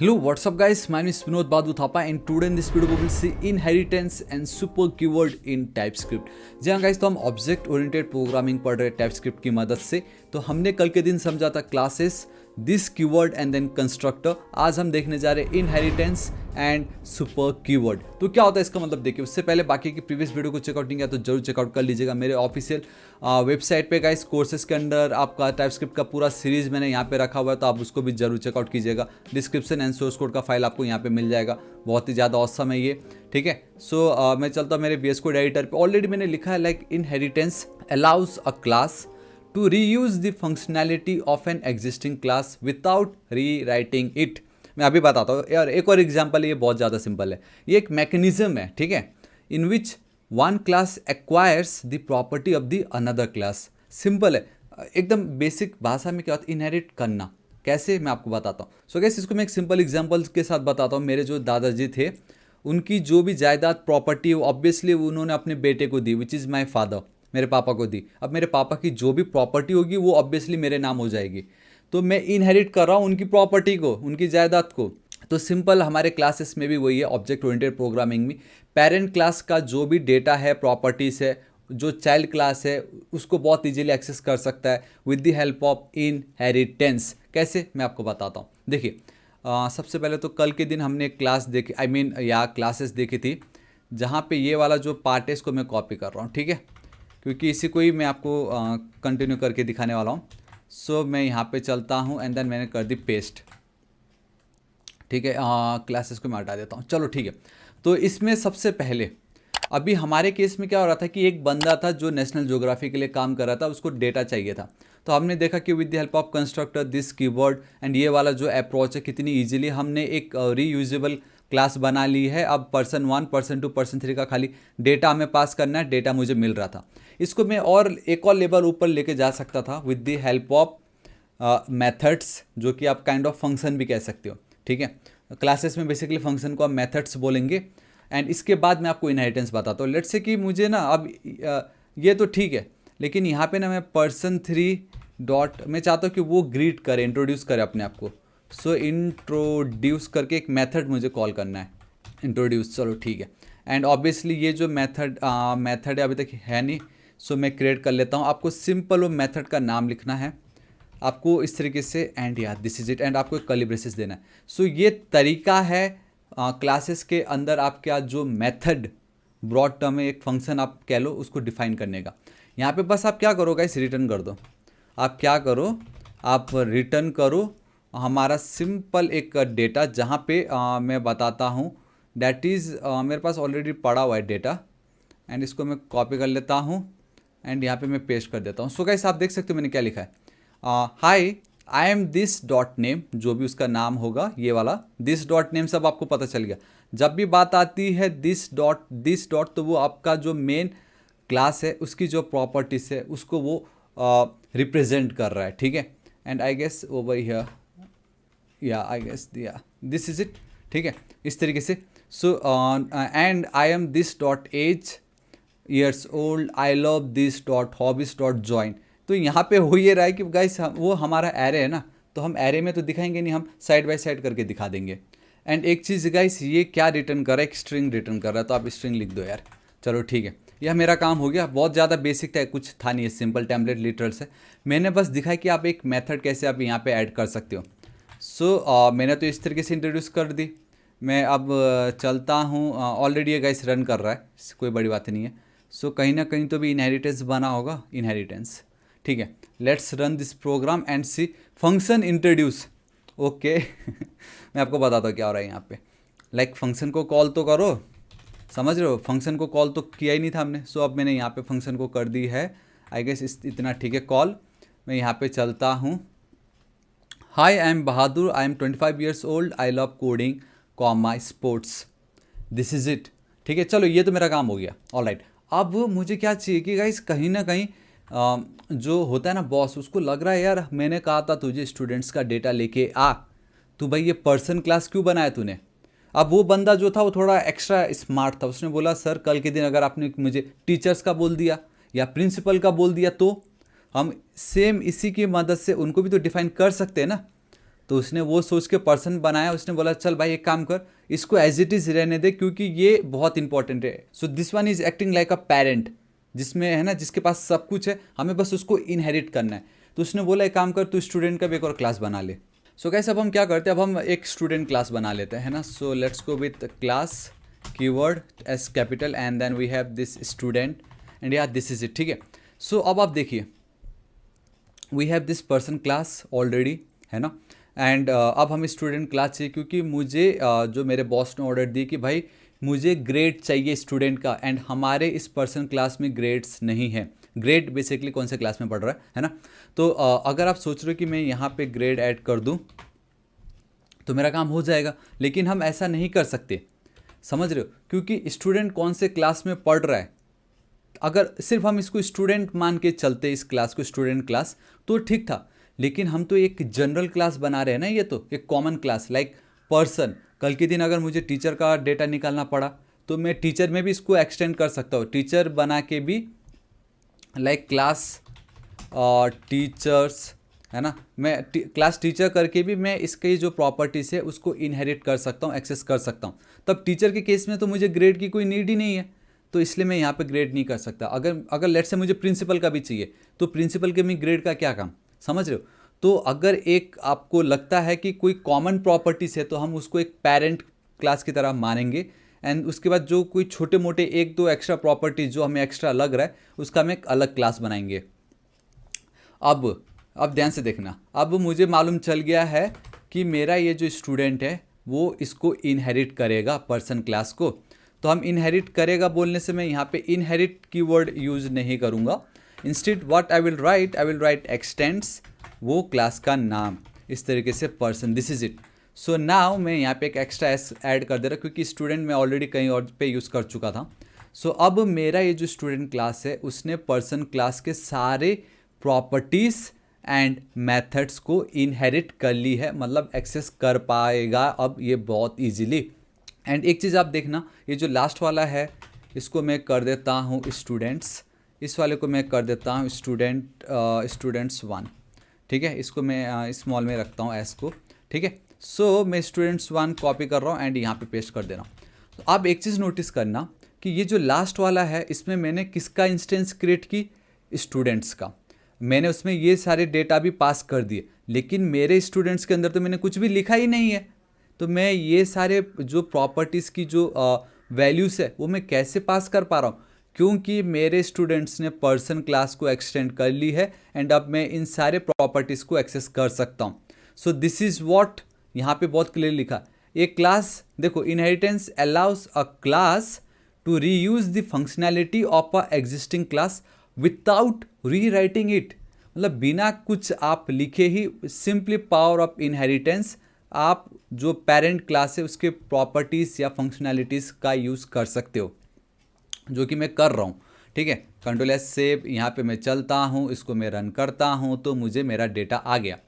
Hello, what's up guys? My name is Vinod Badhu Thapa and today in this video we will see inheritance and super keyword in TypeScript। जी हाँ guys, तो हम object oriented programming पढ़ रहे हैं TypeScript की मदद से। तो हमने कल के दिन समझा था classes, this keyword and then constructor. आज हम देखने जा रहे हैं इनहेरिटेंस एंड सुपर कीवर्ड। तो क्या होता है इसका मतलब देखिए, उससे पहले बाकी की प्रीवियस वीडियो को चेकआउट नहीं किया तो जरूर चेकआउट कर लीजिएगा मेरे ऑफिशियल वेबसाइट पे गाइस। कोर्सेज के अंडर आपका टाइपस्क्रिप्ट का पूरा सीरीज मैंने यहाँ पे रखा हुआ है, तो आप उसको भी जरूर चेकआउट कीजिएगा। डिस्क्रिप्शन एंड सोर्स कोड का फाइल आपको यहाँ पे मिल जाएगा। बहुत ही ज़्यादा औसम है ये, ठीक है। सो मैं चलता हूँ मेरे VS कोड एडिटर पे। ऑलरेडी मैंने लिखा है like inheritance allows a class to reuse the functionality of an existing class without rewriting it। मैं अभी बताता हूँ यार, एक और एग्जांपल है, ये बहुत ज़्यादा सिंपल है। ये एक मैकेनिज्म है, ठीक है, in which one class acquires the property of the another class. Simple है एकदम। बेसिक भाषा में क्या होता है इनहेरिट करना, कैसे मैं आपको बताता हूँ। सो गाइस, इसको मैं एक सिंपल एग्जांपल के साथ बताता हूँ। मेरे जो दादाजी थे, उनकी जो भी जायदाद प्रॉपर्टी ऑब्वियसली उन्होंने अपने बेटे को दी, विच इज़ माई फादर, मेरे पापा को दी। अब मेरे पापा की जो भी प्रॉपर्टी होगी वो ऑब्वियसली मेरे नाम हो जाएगी। तो मैं इनहेरिट कर रहा हूँ उनकी प्रॉपर्टी को, उनकी जायदाद को। तो सिंपल हमारे क्लासेस में भी वही है, ऑब्जेक्ट ओरिएंटेड प्रोग्रामिंग में पेरेंट क्लास का जो भी डेटा है, प्रॉपर्टीज है, जो चाइल्ड क्लास है, उसको बहुत इजीली एक्सेस कर सकता है with the help of inheritance. कैसे मैं आपको बताता हूँ। देखिए, सबसे पहले तो कल के दिन हमने क्लास देखी, या क्लासेस देखी थी, जहाँ पे ये वाला जो पार्ट है इसको मैं कॉपी कर रहा हूँ, ठीक है, क्योंकि इसी को ही मैं आपको कंटिन्यू करके दिखाने वाला हूँ। सो मैं यहाँ पे चलता हूँ एंड देन मैंने कर दी पेस्ट, ठीक है। क्लासेस को मैं हटा देता हूँ, चलो ठीक है। तो इसमें सबसे पहले अभी हमारे केस में क्या हो रहा था कि एक बंदा था जो नेशनल ज्योग्राफी के लिए काम कर रहा था, उसको डेटा चाहिए था। तो हमने देखा कि with the help of constructor, this keyword and ये वाला जो अप्रोच है, कितनी ईजिली हमने एक रीयूजेबल क्लास बना ली है। अब पर्सन 1, पर्सन 2, पर्सन 3 का खाली डेटा हमें पास करना है, डेटा मुझे मिल रहा था। इसको मैं और एक और लेवल ऊपर लेके जा सकता था with the help of methods, जो कि आप काइंड ऑफ फंक्शन भी कह सकते हो, ठीक है। क्लासेस में बेसिकली फंक्शन को आप मेथड्स बोलेंगे। एंड इसके बाद मैं आपको इनहेरिटेंस बताता हूँ। लेट्स से कि मुझे ना अब ये तो ठीक है, लेकिन यहाँ पे ना मैं पर्सन 3 डॉट, मैं चाहता हूँ कि वो ग्रीट करे, इंट्रोड्यूस करे अपने आप को। सो इंट्रोड्यूस करके एक मेथड मुझे कॉल करना है, इंट्रोड्यूस, चलो ठीक है। एंड ऑब्वियसली ये जो मेथड है अभी तक है नहीं, सो मैं क्रिएट कर लेता हूँ। आपको सिंपल वो मेथड का नाम लिखना है, आपको इस तरीके से, एंड यार दिस इज इट, एंड आपको एक कर्ली ब्रेसेस देना है। सो ये तरीका है क्लासेस के अंदर आपका जो मेथड, ब्रॉड टर्म में एक फंक्शन आप कह लो, उसको डिफाइन करने का। यहाँ पे बस आप क्या करो गाइस, रिटर्न कर दो। आप क्या करो, आप रिटर्न करो हमारा सिंपल एक डेटा, जहाँ पे मैं बताता हूँ डैट इज़ मेरे पास ऑलरेडी पड़ा हुआ है डेटा। एंड इसको मैं कॉपी कर लेता हूँ एंड यहाँ पे मैं पेस्ट कर देता हूँ। सो गाइस, आप देख सकते हो मैंने क्या लिखा है, high I am this dot name, जो भी उसका नाम होगा, ये वाला दिस डॉट नेम सब आपको पता चल गया। जब भी बात आती है दिस डॉट, तो वो आपका जो मेन क्लास है उसकी जो प्रॉपर्टीज है उसको वो रिप्रेजेंट कर रहा है, ठीक है। And I guess over here, या आई गेस या दिस इज इट, ठीक है, इस तरीके से। So and I am this dot age years old, I love this dot hobbies dot join. तो यहाँ पे हो ये रहा है कि गाइस वो हमारा एरे है ना, तो हम एरे में तो दिखाएंगे नहीं, हम साइड बाय साइड करके दिखा देंगे। एंड एक चीज़ गाइस, ये क्या रिटर्न कर रहा है, एक स्ट्रिंग रिटर्न कर रहा है, तो आप स्ट्रिंग लिख दो यार। चलो ठीक है, यह मेरा काम हो गया। बहुत ज़्यादा बेसिक था, कुछ था नहीं, सिंपल टेम्पलेट लिटरल्स है। मैंने बस दिखाया कि आप एक मेथड कैसे आप यहाँ पे ऐड कर सकते हो। सो मैंने तो इस तरीके से इंट्रोड्यूस कर दी। मैं अब चलता हूँ, ऑलरेडी ये गाइस रन कर रहा है, कोई बड़ी बात नहीं है। सो कहीं ना कहीं तो भी इनहेरिटेंस बना होगा, इनहेरिटेंस, ठीक है। Let's run this program and see function introduce, okay. मैं आपको बताता हूँ क्या हो रहा है यहाँ पे। लाइक फंक्शन को कॉल तो करो, समझ रहे हो, फंक्शन को कॉल तो किया ही नहीं था हमने। सो अब मैंने यहाँ पे फंक्शन को कर दी है, आई गेस इतना ठीक है कॉल। मैं यहाँ पे चलता हूँ, high I am Bahadur, I am 25 years old, I love coding comma sports, this is it, ठीक है। चलो ये तो मेरा काम हो गया, ऑलराइट। अब मुझे क्या चाहिए कि गाइस कहीं ना कहीं जो होता है ना बॉस, उसको लग रहा है यार मैंने कहा था तुझे स्टूडेंट्स का डेटा लेके आ, तो भाई ये पर्सन क्लास क्यों बनाया तूने। अब वो बंदा जो था वो थोड़ा एक्स्ट्रा स्मार्ट था, उसने बोला सर कल के दिन अगर आपने मुझे टीचर्स का बोल दिया या प्रिंसिपल का बोल दिया तो हम सेम इसी की मदद से उनको भी तो डिफाइन कर सकते हैं ना। तो उसने वो सोच के पर्सन बनाया, उसने बोला चल भाई एक काम कर, इसको एज इट इज़ रहने दे क्योंकि ये बहुत इंपॉर्टेंट है। So this one is acting like a parent, जिसमें है ना, जिसके पास सब कुछ है, हमें बस उसको इनहेरिट करना है। तो उसने बोला एक काम कर, तू स्टूडेंट का भी एक और क्लास बना ले। सो गाइस अब हम क्या करते हैं, अब हम एक स्टूडेंट क्लास बना लेते हैं ना। So let's go with class keyword S capital and then we have this student and या दिस इज इट, ठीक है। सो अब आप देखिए we have this person class already, है ना। एंड अब हम स्टूडेंट क्लास चाहिए क्योंकि मुझे जो मेरे बॉस ने ऑर्डर दी कि भाई मुझे ग्रेड चाहिए स्टूडेंट का, एंड हमारे इस पर्सन क्लास में ग्रेड्स नहीं है। ग्रेड बेसिकली कौन से क्लास में पढ़ रहा है ना। तो अगर आप सोच रहे हो कि मैं यहाँ पे ग्रेड ऐड कर दूँ तो मेरा काम हो जाएगा, लेकिन हम ऐसा नहीं कर सकते, समझ रहे हो, क्योंकि स्टूडेंट कौन से क्लास में पढ़ रहा है, अगर सिर्फ हम इसको स्टूडेंट मान के चलते इस क्लास को स्टूडेंट क्लास तो ठीक था, लेकिन हम तो एक जनरल क्लास बना रहे हैं ना, ये तो एक कॉमन क्लास लाइक पर्सन। कल के दिन अगर मुझे टीचर का डेटा निकालना पड़ा तो मैं टीचर में भी इसको एक्सटेंड कर सकता हूँ, टीचर बना के भी लाइक क्लास टीचर्स, है ना। मैं क्लास टीचर करके भी मैं इसके जो प्रॉपर्टीज़ है उसको इनहेरिट कर सकता हूँ, एक्सेस कर सकता हूँ। तब टीचर के केस में तो मुझे ग्रेड की कोई नीड ही नहीं है, तो इसलिए मैं यहाँ पे ग्रेड नहीं कर सकता। अगर लेट से मुझे प्रिंसिपल का भी चाहिए तो प्रिंसिपल के में ग्रेड का क्या काम, समझ रहे हो। तो अगर एक आपको लगता है कि कोई कॉमन प्रॉपर्टीज़ है तो हम उसको एक पेरेंट क्लास की तरह मानेंगे, एंड उसके बाद जो कोई छोटे मोटे एक दो एक्स्ट्रा प्रॉपर्टीज जो हमें एक्स्ट्रा लग रहा है उसका हम एक अलग क्लास बनाएंगे। अब ध्यान से देखना, अब मुझे मालूम चल गया है कि मेरा ये जो स्टूडेंट है वो इसको इनहेरिट करेगा पर्सन क्लास को। तो हम इनहेरिट करेगा बोलने से मैं यहाँ पे इनहेरिट कीवर्ड यूज़ नहीं करूँगा। Instead what I will write x tends वो क्लास का नाम, इस तरीके से person, this is it. So now मैं यहाँ पे एक एक्स्ट्रा एस ऐड कर दे रहा क्योंकि स्टूडेंट मैं ऑलरेडी कहीं और पे यूज़ कर चुका था। सो अब मेरा ये जो स्टूडेंट क्लास है उसने पर्सन क्लास के सारे प्रॉपर्टीज़ एंड मेथड्स को इनहेरिट कर ली है, मतलब एक्सेस कर पाएगा अब ये बहुत ईजीली। एंड एक चीज़ आप देखना, ये जो लास्ट वाला है इसको मैं कर देता हूँ स्टूडेंट्स, इस वाले को मैं कर देता हूँ स्टूडेंट्स 1, ठीक है। इसको मैं स्मॉल में रखता हूँ एस को, ठीक है। सो मैं स्टूडेंट्स 1 कॉपी कर रहा हूँ एंड यहाँ पे पेस्ट कर दे रहा हूँ। तो आप एक चीज़ नोटिस करना कि ये जो लास्ट वाला है इसमें मैंने किसका इंस्टेंस क्रिएट की, स्टूडेंट्स का। मैंने उसमें ये सारे डेटा भी पास कर दिए, लेकिन मेरे स्टूडेंट्स के अंदर तो मैंने कुछ भी लिखा ही नहीं है। तो मैं ये सारे जो प्रॉपर्टीज़ की जो वैल्यूज़ है वो मैं कैसे पास कर पा रहा हूँ, क्योंकि मेरे स्टूडेंट्स ने पर्सन क्लास को एक्सटेंड कर ली है एंड अब मैं इन सारे प्रॉपर्टीज़ को एक्सेस कर सकता हूँ। सो दिस इज़ व्हाट यहाँ पे बहुत क्लियर लिखा। एक क्लास देखो, inheritance allows a class to reuse the functionality of a existing class without rewriting it, मतलब बिना कुछ आप लिखे ही सिंपली पावर ऑफ इनहेरिटेंस आप जो पेरेंट क्लास है उसके प्रॉपर्टीज़ या फंक्शनैलिटीज़ का यूज़ कर सकते हो, जो कि मैं कर रहा हूँ, ठीक है। कंट्रोल एस सेव, यहाँ पे मैं चलता हूँ, इसको मैं रन करता हूँ तो मुझे मेरा डेटा आ गया।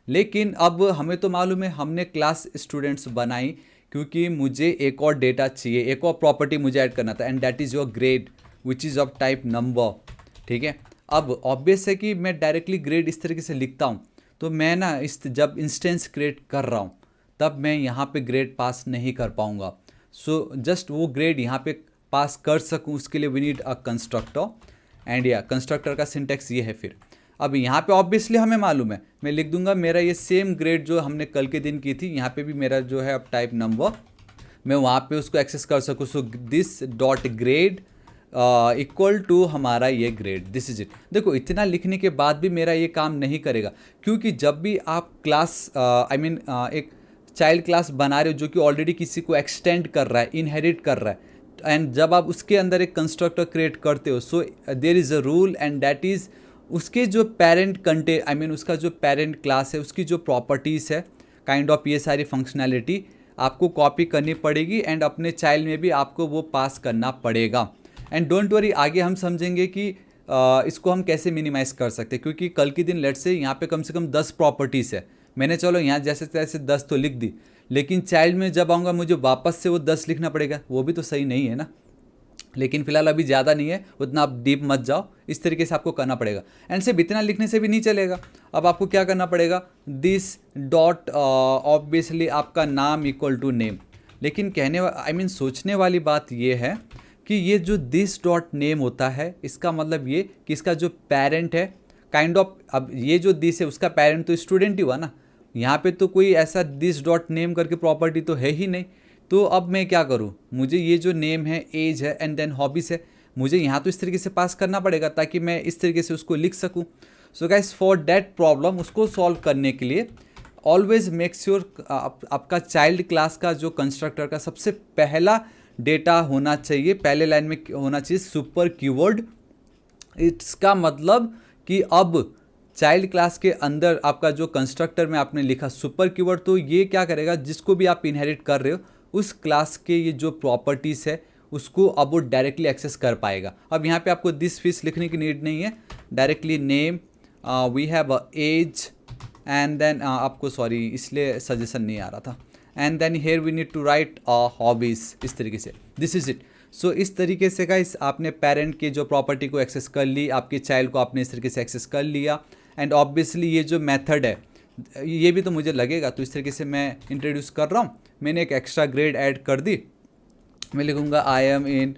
लेकिन अब हमें तो मालूम है हमने क्लास स्टूडेंट्स बनाई क्योंकि मुझे एक और डेटा चाहिए, एक और प्रॉपर्टी मुझे ऐड करना था, and that is your grade which is of type number, ठीक है। अब ऑब्वियस है कि मैं डायरेक्टली ग्रेड इस तरीके से लिखता हूँ तो मैं ना जब इंस्टेंस क्रिएट कर रहा हूँ तब मैं यहाँ पे ग्रेड पास नहीं कर पाऊँगा। सो जस्ट वो ग्रेड यहाँ पे पास कर सकूँ उसके लिए we need a constructor, and या कंस्ट्रक्टर का सिंटेक्स ये है। फिर अब यहाँ पे ऑब्वियसली हमें मालूम है, मैं लिख दूंगा मेरा ये सेम ग्रेड जो हमने कल के दिन की थी, यहाँ पे भी मेरा जो है अब टाइप नंबर, मैं वहाँ पे उसको एक्सेस कर सकूँ। So this dot grade equal to हमारा ये ग्रेड, दिस इज इट। देखो इतना लिखने के बाद भी मेरा ये काम नहीं करेगा, क्योंकि जब भी आप क्लास एक चाइल्ड क्लास बना रहे हो जो कि ऑलरेडी किसी को एक्सटेंड कर रहा है, इनहेरिट कर रहा है, एंड जब आप उसके अंदर एक कंस्ट्रक्टर क्रिएट करते हो, so there is a rule and that is उसके जो पेरेंट उसका जो पेरेंट क्लास है उसकी जो प्रॉपर्टीज़ है, काइंड ऑफ ये सारी फंक्शनैलिटी आपको कॉपी करनी पड़ेगी एंड अपने चाइल्ड में भी आपको वो पास करना पड़ेगा। एंड डोंट वरी, आगे हम समझेंगे कि इसको हम कैसे मिनिमाइज़ कर सकते हैं, क्योंकि कल के दिन लेट से यहाँ पे कम से कम 10 प्रॉपर्टीज़ है। मैंने चलो यहाँ जैसे तैसे 10 तो लिख दी, लेकिन चाइल्ड में जब आऊँगा मुझे वापस से वो 10 लिखना पड़ेगा, वो भी तो सही नहीं है ना। लेकिन फिलहाल अभी ज़्यादा नहीं है, उतना आप डीप मत जाओ, इस तरीके से आपको करना पड़ेगा। एंड सिर्फ इतना लिखने से भी नहीं चलेगा, अब आपको क्या करना पड़ेगा, दिस डॉट ऑब्वियसली आपका नाम इक्वल टू नेम। लेकिन सोचने वाली बात ये है कि ये जो दिस डॉट नेम होता है, इसका मतलब ये कि इसका जो पेरेंट है काइंड ऑफ, अब ये जो दिस है उसका पेरेंट तो स्टूडेंट ही हुआ ना, यहाँ पे तो कोई ऐसा दिस डॉट नेम करके प्रॉपर्टी तो है ही नहीं। तो अब मैं क्या करूँ, मुझे ये जो नेम है, एज है एंड देन हॉबीज़ है, मुझे यहाँ तो इस तरीके से पास करना पड़ेगा ताकि मैं इस तरीके से उसको लिख सकूँ। So guys for that problem, उसको सॉल्व करने के लिए ऑलवेज मेक श्योर आपका चाइल्ड क्लास का जो कंस्ट्रक्टर का सबसे पहला डेटा होना चाहिए, पहले लाइन में होना चाहिए सुपर कीवर्ड। इसका मतलब कि अब चाइल्ड क्लास के अंदर आपका जो कंस्ट्रक्टर में आपने लिखा सुपर कीवर्ड, तो ये क्या करेगा, जिसको भी आप इनहेरिट कर रहे हो उस क्लास के ये जो प्रॉपर्टीज़ है उसको अब वो डायरेक्टली एक्सेस कर पाएगा। अब यहाँ पे आपको दिस फिश लिखने की नीड नहीं है, directly name, we have age and then आपको सॉरी इसलिए सजेशन नहीं आ रहा था, and then here we need to write hobbies, इस तरीके से, दिस इज़ इट। सो इस तरीके से गाइस आपने पेरेंट की जो प्रॉपर्टी को एक्सेस कर ली, आपके चाइल्ड को आपने इस तरीके से एक्सेस कर लिया। एंड ऑब्वियसली ये जो मेथड है ये भी तो मुझे लगेगा, तो इस तरीके से मैं इंट्रोड्यूस कर रहा हूँ। मैंने एक एक्स्ट्रा ग्रेड ऐड कर दी, मैं लिखूँगा I am in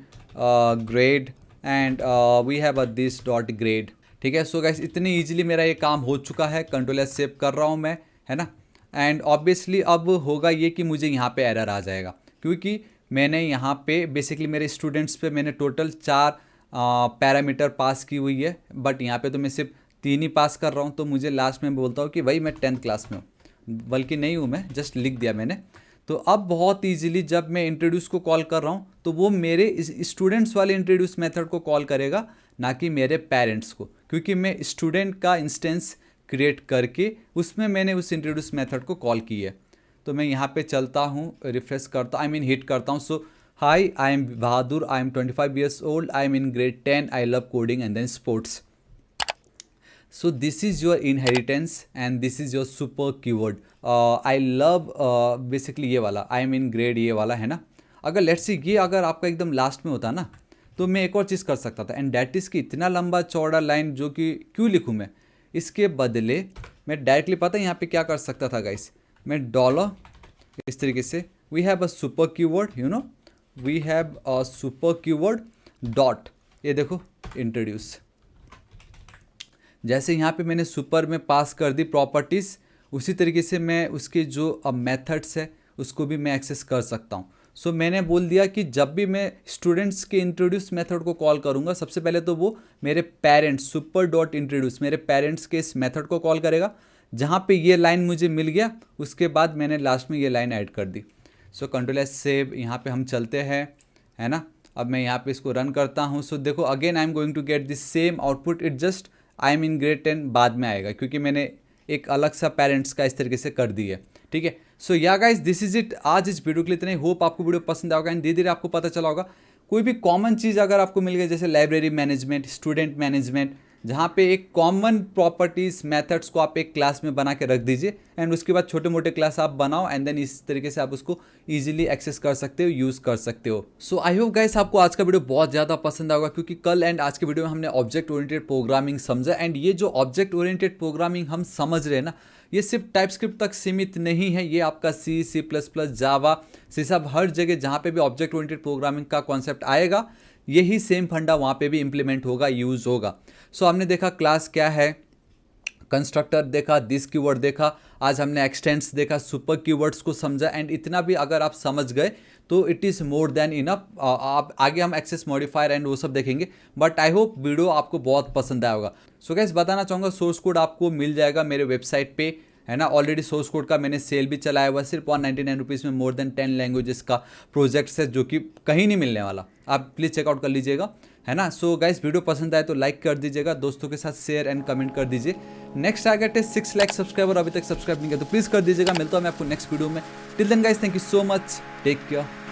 grade and we have a this dot grade, ठीक है। सो गाइस इतनी ईजिली मेरा ये काम हो चुका है, कंट्रोल एस सेव कर रहा हूँ मैं, है ना। एंड ऑब्वियसली अब होगा ये कि मुझे यहाँ पे एरर आ जाएगा, क्योंकि मैंने यहाँ पे बेसिकली मेरे स्टूडेंट्स पे मैंने टोटल 4 पैरामीटर पास की हुई है, बट यहाँ पे तो मैं सिर्फ 3 ही पास कर रहा हूँ। तो मुझे लास्ट में बोलता हूँ कि भाई मैं 10th क्लास में हूँ, बल्कि नहीं हूँ, मैं जस्ट लिख दिया मैंने। तो अब बहुत ईजिली जब मैं इंट्रोड्यूस को कॉल कर रहा हूँ तो वो मेरे स्टूडेंट्स वाले इंट्रोड्यूस मेथड को कॉल करेगा, ना कि मेरे पेरेंट्स को, क्योंकि मैं स्टूडेंट का इंस्टेंस क्रिएट करके उसमें मैंने उस इंट्रोड्यूस मेथड को कॉल की है। तो मैं यहाँ पे चलता हूँ, रिफ्रेश करता, हिट करता हूँ। So hi, I am Bahadur, I am 25 years old, I am in grade 10, I love coding and then sports. So this is your inheritance and this is your super keyword. I love basically ये वाला I am in grade, ये वाला है ना। अगर let's see ये अगर आपका एकदम लास्ट में होता ना तो मैं एक और चीज़ कर सकता था, एंड डैट इज़ कि इतना लंबा चौड़ा लाइन जो कि क्यों लिखूँ मैं, इसके बदले मैं डायरेक्टली पता है यहाँ पे क्या कर सकता था गाइस, मैं डॉलर इस तरीके से we have a super keyword, you know we have a super keyword dot, ये देखो इंट्रोड्यूस। जैसे यहाँ पे मैंने सुपर में पास कर दी प्रॉपर्टीज़, उसी तरीके से मैं उसके जो मेथड्स है उसको भी मैं एक्सेस कर सकता हूँ। सो मैंने बोल दिया कि जब भी मैं स्टूडेंट्स के इंट्रोड्यूस मेथड को कॉल करूँगा, सबसे पहले तो वो मेरे पेरेंट्स सुपर डॉट इंट्रोड्यूस मेरे पेरेंट्स के इस मेथड को कॉल करेगा, जहाँ पे ये लाइन मुझे मिल गया, उसके बाद मैंने लास्ट में ये लाइन ऐड कर दी। सो कंट्रोल एस सेव, यहाँ पे हम चलते हैं, है ना। अब मैं यहाँ पे इसको रन करता हूँ। सो देखो again I am going to get this same output, it just I am in grade 10 बाद में आएगा, क्योंकि मैंने एक अलग सा पेरेंट्स का इस तरीके से कर दी है, ठीक है। सो या गाइस दिस इज इट, आज इस वीडियो के लिए इतना ही। होप आपको वीडियो पसंद आएगा एंड धीरे धीरे आपको पता चला होगा कोई भी कॉमन चीज़ अगर आपको मिल गई, जैसे लाइब्रेरी मैनेजमेंट, स्टूडेंट मैनेजमेंट, जहाँ पे एक कॉमन प्रॉपर्टीज़ मेथड्स को आप एक क्लास में बना के रख दीजिए, एंड उसके बाद छोटे मोटे क्लास आप बनाओ, एंड देन इस तरीके से आप उसको इजीली एक्सेस कर सकते हो, यूज़ कर सकते हो। सो आई होप गाइस आपको आज का वीडियो बहुत ज़्यादा पसंद आएगा, क्योंकि कल एंड आज के वीडियो में हमने ऑब्जेक्ट ओरिएंटेड प्रोग्रामिंग समझा। एंड ये जो ऑब्जेक्ट ओरिएंटेड प्रोग्रामिंग हम समझ रहे हैं ना, ये सिर्फ टाइपस्क्रिप्ट तक सीमित नहीं है, ये आपका सी, सी प्लस प्लस, जावा, सी सब, हर जगह जहाँ पे भी ऑब्जेक्ट ओरिएंटेड प्रोग्रामिंग का कॉन्सेप्ट आएगा, यही सेम फंडा वहाँ पे भी इम्प्लीमेंट होगा, यूज़ होगा। सो हमने देखा क्लास क्या है, कंस्ट्रक्टर देखा, दिस कीवर्ड देखा, आज हमने एक्सटेंड्स देखा, सुपर कीवर्ड्स को समझा, एंड इतना भी अगर आप समझ गए तो it is more than enough. आप आगे हम एक्सेस मॉडिफायर एंड वो सब देखेंगे, बट आई होप वीडियो आपको बहुत पसंद आया होगा। सो गाइस बताना चाहूँगा सोर्स कोड आपको मिल जाएगा मेरे वेबसाइट पे, है ना। ऑलरेडी सोर्स कोड का मैंने सेल भी चलाया हुआ, सिर्फ 199 रुपीज़ में मोर देन 10 लैंग्वेजेस का प्रोजेक्ट्स है, जो कि कहीं नहीं मिलने वाला, आप प्लीज़ चेकआउट कर लीजिएगा, है ना। सो गाइस वीडियो पसंद आए तो लाइक कर दीजिएगा, दोस्तों के साथ शेयर एंड कमेंट कर दीजिए। नेक्स्ट टारगेट है 6 लाख सब्सक्राइबर, अभी तक सब्सक्राइब नहीं किया तो प्लीज़ कर दीजिएगा। मिलता हूँ मैं आपको नेक्स्ट वीडियो में। Till then guys, thank you so much, take care.